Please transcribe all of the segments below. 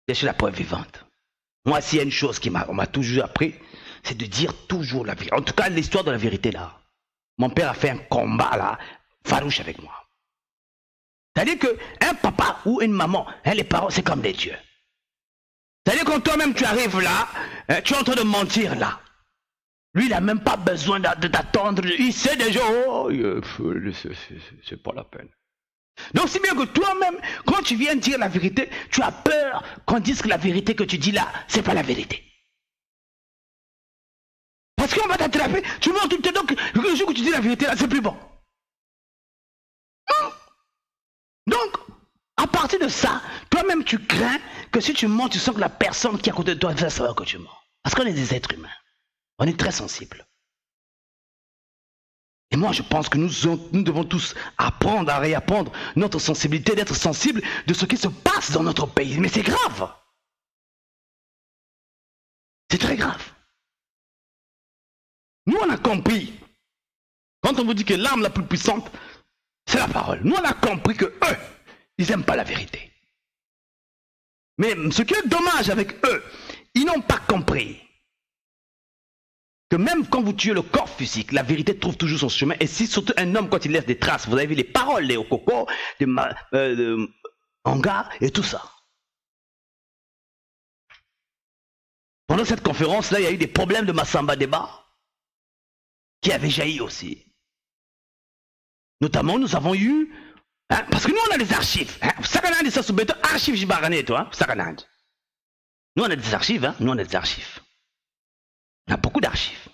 Je suis la preuve vivante. Moi, s'il y a une chose on m'a toujours appris, c'est de dire toujours la vérité. En tout cas, l'histoire de la vérité, là. Mon père a fait un combat, là, farouche avec moi. C'est-à-dire qu'un papa ou une maman, les parents, c'est comme des dieux. C'est-à-dire quand toi-même, tu arrives là, tu es en train de mentir, là. Lui, il n'a même pas besoin de t'attendre. Il sait déjà, oh, c'est pas la peine. Donc, c'est bien que toi-même, quand tu viens dire la vérité, tu as peur qu'on dise que la vérité que tu dis là, c'est pas la vérité. Parce qu'on va t'attraper, tu mens tout le temps, donc le jour que tu dis la vérité là, c'est plus bon. Donc, à partir de ça, toi-même tu crains que si tu mens, tu sens que la personne qui est à côté de toi va savoir que tu mens. Parce qu'on est des êtres humains. On est très sensibles. Et moi, je pense que nous devons tous apprendre à réapprendre notre sensibilité, d'être sensible de ce qui se passe dans notre pays. Mais c'est grave. C'est très grave. Nous, on a compris. Quand on vous dit que l'arme la plus puissante, c'est la parole. Nous, on a compris que eux, ils n'aiment pas la vérité. Mais ce qui est dommage avec eux, ils n'ont pas compris que même quand vous tuez le corps physique, la vérité trouve toujours son chemin. Et si surtout un homme, quand il laisse des traces, vous avez vu les paroles, les Okoko, de Anga et tout ça. Pendant cette conférence-là, il y a eu des problèmes de Massamba Débat qui avaient jailli aussi. Notamment, nous avons eu, parce que nous, on a des archives. Archives Jibarane, toi, nous, on a des archives, nous, on a des archives. On a beaucoup d'archives.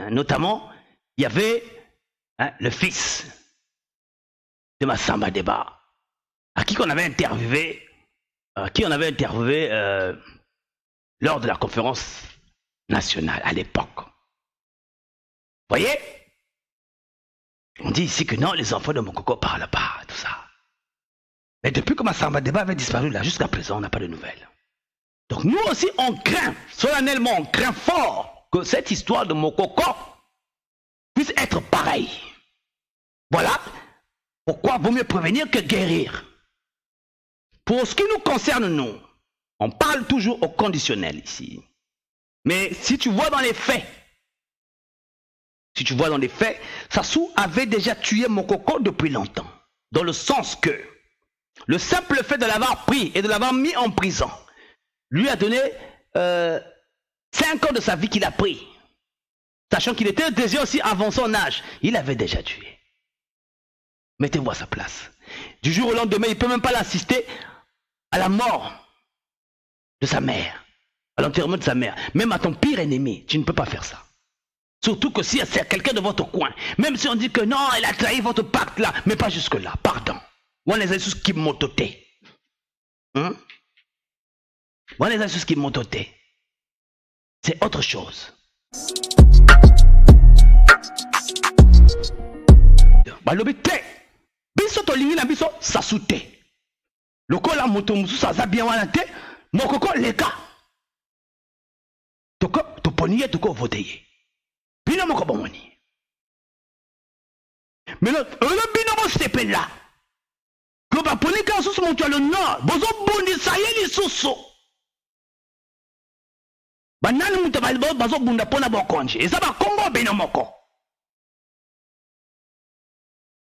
Notamment, il y avait le fils de Massamba Débat, à qui on avait interviewé, lors de la conférence nationale à l'époque. Vous voyez? On dit ici que non, les enfants de Mokoko parlent pas, tout ça. Mais depuis que Massamba Débat avait disparu là, jusqu'à présent, on n'a pas de nouvelles. Donc nous aussi, on craint, solennellement, on craint fort que cette histoire de Mokoko puisse être pareille. Voilà pourquoi vaut mieux prévenir que guérir. Pour ce qui nous concerne, nous, on parle toujours au conditionnel ici. Mais si tu vois dans les faits, Sassou avait déjà tué Mokoko depuis longtemps. Dans le sens que le simple fait de l'avoir pris et de l'avoir mis en prison lui a donné 5 ans de sa vie qu'il a pris. Sachant qu'il était déjà aussi avant son âge. Il avait déjà tué. Mettez-vous à sa place. Du jour au lendemain, il ne peut même pas l'assister à la mort de sa mère. À l'enterrement de sa mère. Même à ton pire ennemi, tu ne peux pas faire ça. Surtout que si c'est quelqu'un de votre coin, même si on dit que non, elle a trahi votre pacte là, mais pas jusque là, pardon. On les a tous qui m'ont doté. On les a tous qui m'ont doté. C'est autre chose. Balobite, biso to lingi na biso sasute. Lokola moto musu saza bien wana te, mokoko leka. Toko to poniye toko voteye. Bino moko bomoni. Mais le bino mo stepe là. Que ba poni ka susu mo le nord, bozo bondi sayeli susu. Ba nani muta ba bazo bunda pona bo konje. Eza ba Congo bino moko.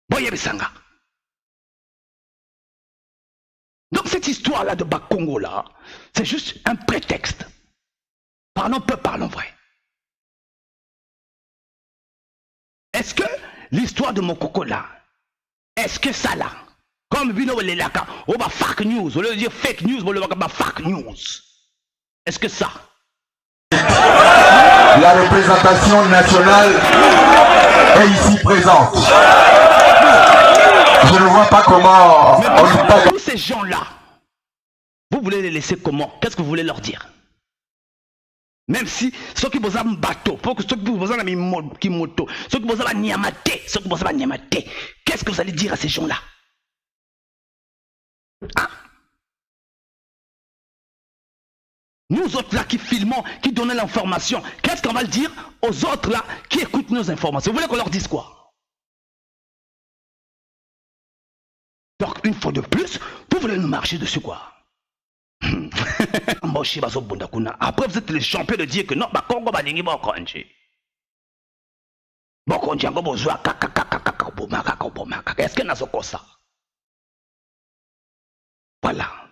Boye bisanga. Donc cette histoire là de Bakongo là, c'est juste un prétexte. Parlons peu, parlons vrai. Est-ce que l'histoire de Mokoko là, est-ce que ça là, comme Vino Lelaka, on va fake news, au lieu de dire fake news, on va fake news. Est-ce que ça? La représentation nationale est ici présente. Je ne vois pas comment... Mais tous ces gens-là, vous voulez les laisser comment? Qu'est-ce que vous voulez leur dire? Même si ceux qui posent un bateau, ceux qui posent un moto, ceux qui posent un niamate, qu'est-ce que vous allez dire à ces gens-là? Nous autres là qui filmons, qui donnons l'information, qu'est-ce qu'on va le dire aux autres là qui écoutent nos informations? Vous voulez qu'on leur dise quoi? Donc une fois de plus, vous voulez nous marcher dessus quoi? Après, vous êtes les champions de dire que non, Congo va gagner Bokonji. Bokonji, est-ce que nous avons ça? Voilà,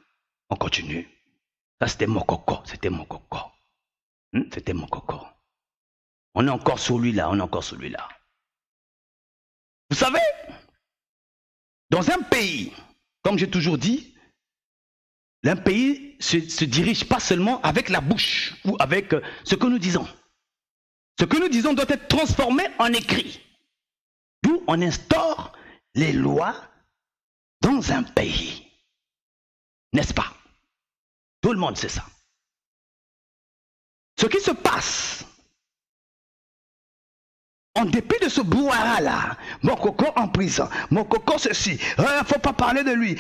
on continue. Ça, c'était mon coco, c'était mon coco. C'était mon coco. On est encore sur lui là, on est encore sur lui là. Vous savez, dans un pays, comme j'ai toujours dit, un pays se dirige pas seulement avec la bouche ou avec ce que nous disons. Ce que nous disons doit être transformé en écrit. D'où on instaure les lois dans un pays. N'est-ce pas? Tout le monde sait ça. Ce qui se passe, en dépit de ce brouhaha-là, mon coco en prison, mon coco ceci, faut pas parler de lui,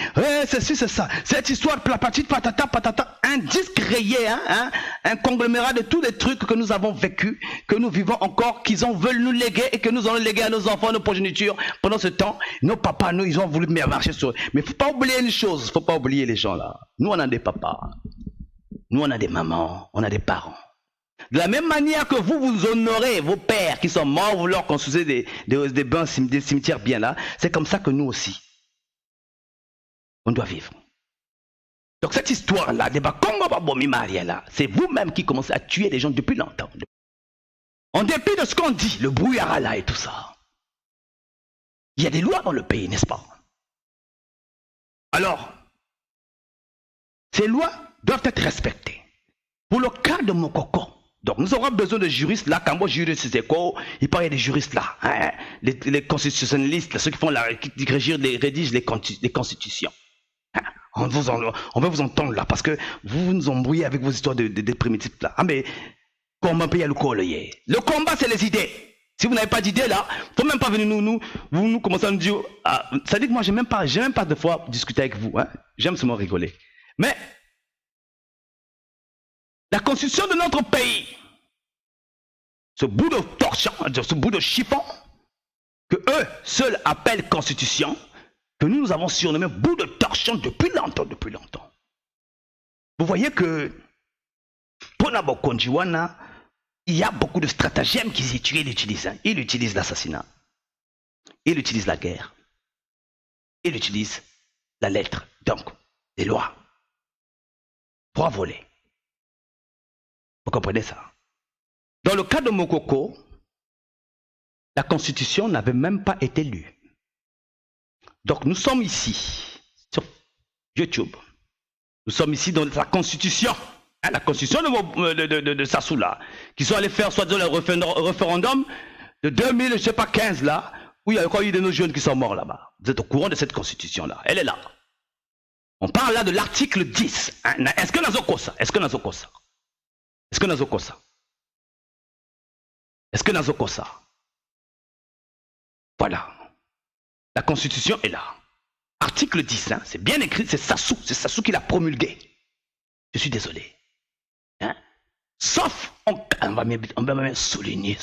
ceci, c'est ça, cette histoire, la petite patata, patata, un disque rayé, un conglomérat de tous les trucs que nous avons vécu, que nous vivons encore, qu'ils veulent nous léguer et que nous allons léguer à nos enfants, nos progénitures. Pendant ce temps, nos papas, nous, ils ont voulu marcher sur eux. Mais il ne faut pas oublier une chose, il ne faut pas oublier les gens là. Nous, on a des papas, nous, on a des mamans, on a des parents. De la même manière que vous honorez vos pères qui sont morts, vous leur construisez des bains, des cimetières bien là, c'est comme ça que nous aussi, on doit vivre. Donc cette histoire-là, c'est vous-même qui commencez à tuer les gens depuis longtemps. En dépit de ce qu'on dit, le brouillard là et tout ça, il y a des lois dans le pays, n'est-ce pas? Alors, ces lois doivent être respectées. Pour le cas de mon coco, donc nous aurons besoin de juristes là, quand moi juriste c'est quoi, il paraît des juristes là, les constitutionnalistes, ceux qui font rédigent les constitutions. On va vous entendre là, parce que vous nous embrouillez avec vos histoires de primitifs là. Mais comment payer le combat? Le combat c'est les idées. Si vous n'avez pas d'idées là, faut même pas venir nous commencer à nous dire, ça dit que moi j'ai même pas de fois discuter avec vous, j'aime seulement rigoler. Mais la constitution de notre pays, ce bout de torchon, ce bout de chiffon, que eux seuls appellent constitution, que nous avons surnommé bout de torchon depuis longtemps. Vous voyez que pour Nabokonjiwana, il y a beaucoup de stratagèmes qu'ils utilisent. Ils utilisent l'assassinat, ils utilisent la guerre, ils utilisent la lettre, donc les lois, pour voler. Vous comprenez ça? Dans le cas de Mokoko, la constitution n'avait même pas été lue. Donc nous sommes ici, sur YouTube. Nous sommes ici dans la constitution. La constitution de Sassou là, qui sont allés faire soit le référendum de 2000, je sais pas, 15 là, où il y a encore eu de nos jeunes qui sont morts là-bas. Vous êtes au courant de cette constitution là, elle est là. On parle là de l'article 10. Est-ce que nous avons ça? Est-ce que nous avons ça? Est-ce que nous avons ça? Est-ce que nous avons ça? Voilà. La constitution est là. Article 10, c'est bien écrit, c'est Sassou qui l'a promulgué. Je suis désolé. Sauf, on va même souligner,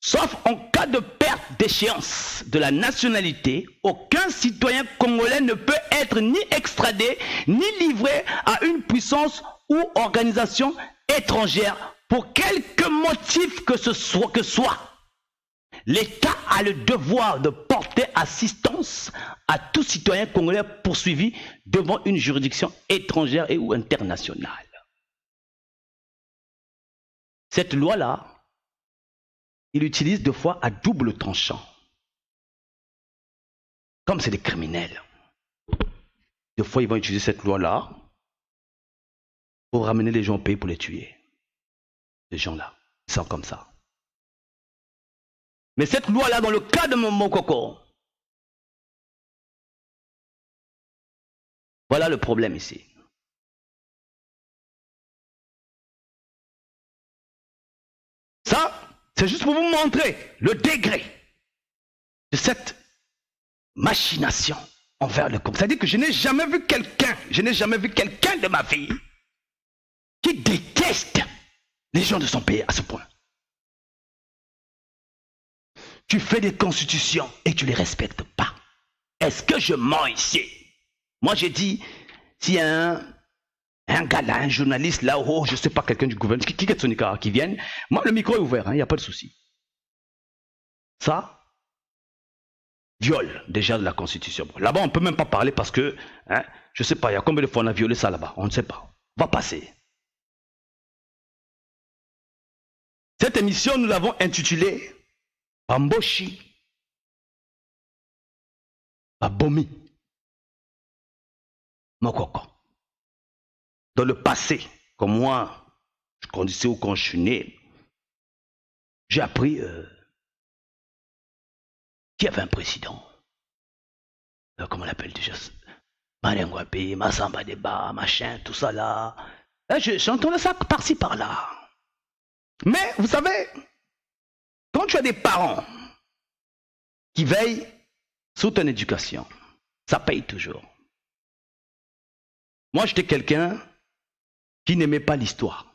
sauf en cas de perte d'échéance de la nationalité, aucun citoyen congolais ne peut être ni extradé, ni livré à une puissance ou organisation étrangère pour quelque motif que ce soit. L'État a le devoir de porter assistance à tout citoyen congolais poursuivi devant une juridiction étrangère et ou internationale. Cette loi-là, il utilise deux fois à double tranchant. Comme c'est des criminels. Deux fois, ils vont utiliser cette loi-là pour ramener les gens au pays pour les tuer. Ces gens-là, ils sont comme ça. Mais cette loi-là, dans le cas de mon coco, voilà le problème ici. Ça, c'est juste pour vous montrer le degré de cette machination envers le couple. C'est-à-dire que je n'ai jamais vu quelqu'un de ma vie qui déteste les gens de son pays à ce point. Tu fais des constitutions et tu ne les respectes pas. Est-ce que je mens ici? Moi, j'ai dit, s'il y a un gars là, un journaliste là, oh, je ne sais pas, quelqu'un du gouvernement, qui est Sonika, qui vienne, moi, le micro est ouvert, il n'y a pas de souci. Ça, viole déjà de la Constitution. Là-bas, on ne peut même pas parler parce que, hein, je ne sais pas, il y a combien de fois on a violé ça là-bas, on ne sait pas. Va passer. Cette émission, nous l'avons intitulée Bamboshi, Babomi, Mokoko. Dans le passé, comme moi, je grandissais où quand je suis né, j'ai appris qu'il y avait un président. Comment on l'appelle déjà? Malengwapi, Massamba Deba, machin, tout ça là. J'entendais ça par-ci par-là. Mais vous savez, quand tu as des parents qui veillent sur ton éducation, ça paye toujours. Moi, j'étais quelqu'un qui n'aimait pas l'histoire.